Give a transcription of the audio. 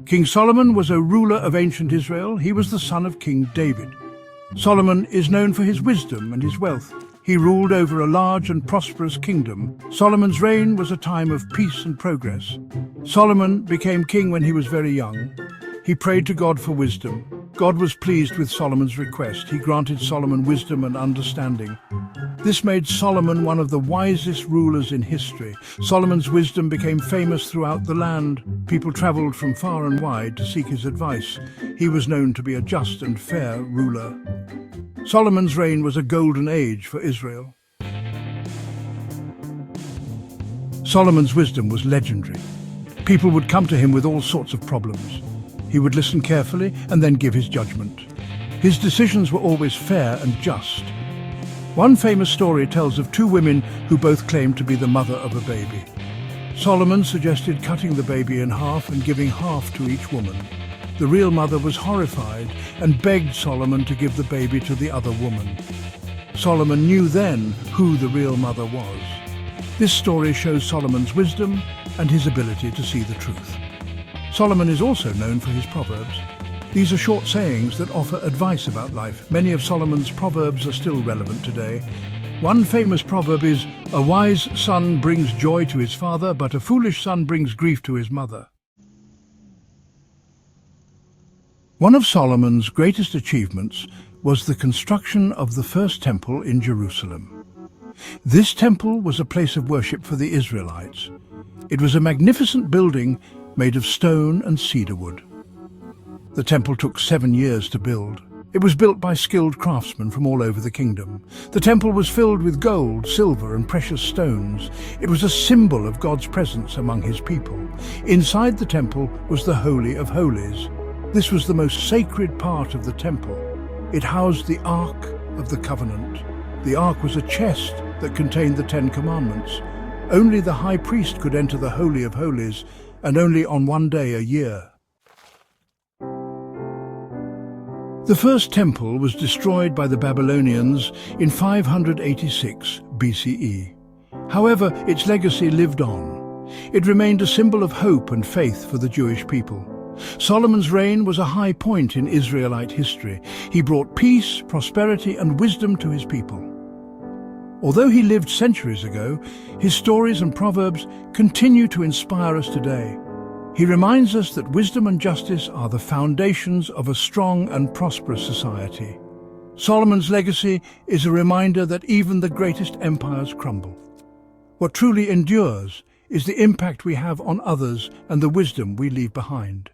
King Solomon was a ruler of ancient Israel. He was the son of King David. Solomon is known for his wisdom and his wealth. He ruled over a large and prosperous kingdom. Solomon's reign was a time of peace and progress. Solomon became king when he was very young. He prayed to God for wisdom. God was pleased with Solomon's request. He granted Solomon wisdom and understanding. This made Solomon one of the wisest rulers in history. Solomon's wisdom became famous throughout the land. People traveled from far and wide to seek his advice. He was known to be a just and fair ruler. Solomon's reign was a golden age for Israel. Solomon's wisdom was legendary. People would come to him with all sorts of problems. He would listen carefully and then give his judgment. His decisions were always fair and just. One famous story tells of two women who both claimed to be the mother of a baby. Solomon suggested cutting the baby in half and giving half to each woman. The real mother was horrified and begged Solomon to give the baby to the other woman. Solomon knew then who the real mother was. This story shows Solomon's wisdom and his ability to see the truth. Solomon is also known for his proverbs. These are short sayings that offer advice about life. Many of Solomon's proverbs are still relevant today. One famous proverb is, "A wise son brings joy to his father, but a foolish son brings grief to his mother." One of Solomon's greatest achievements was the construction of the first temple in Jerusalem. This temple was a place of worship for the Israelites. It was a magnificent building made of stone and cedar wood. The temple took 7 years to build. It was built by skilled craftsmen from all over the kingdom. The temple was filled with gold, silver, and precious stones. It was a symbol of God's presence among his people. Inside the temple was the Holy of Holies. This was the most sacred part of the temple. It housed the Ark of the Covenant. The Ark was a chest that contained the 10 Commandments. Only the high priest could enter the Holy of Holies, and only on one day a year. The first temple was destroyed by the Babylonians in 586 BCE. However, its legacy lived on. It remained a symbol of hope and faith for the Jewish people. Solomon's reign was a high point in Israelite history. He brought peace, prosperity, and wisdom to his people. Although he lived centuries ago, his stories and proverbs continue to inspire us today. He reminds us that wisdom and justice are the foundations of a strong and prosperous society. Solomon's legacy is a reminder that even the greatest empires crumble. What truly endures is the impact we have on others and the wisdom we leave behind.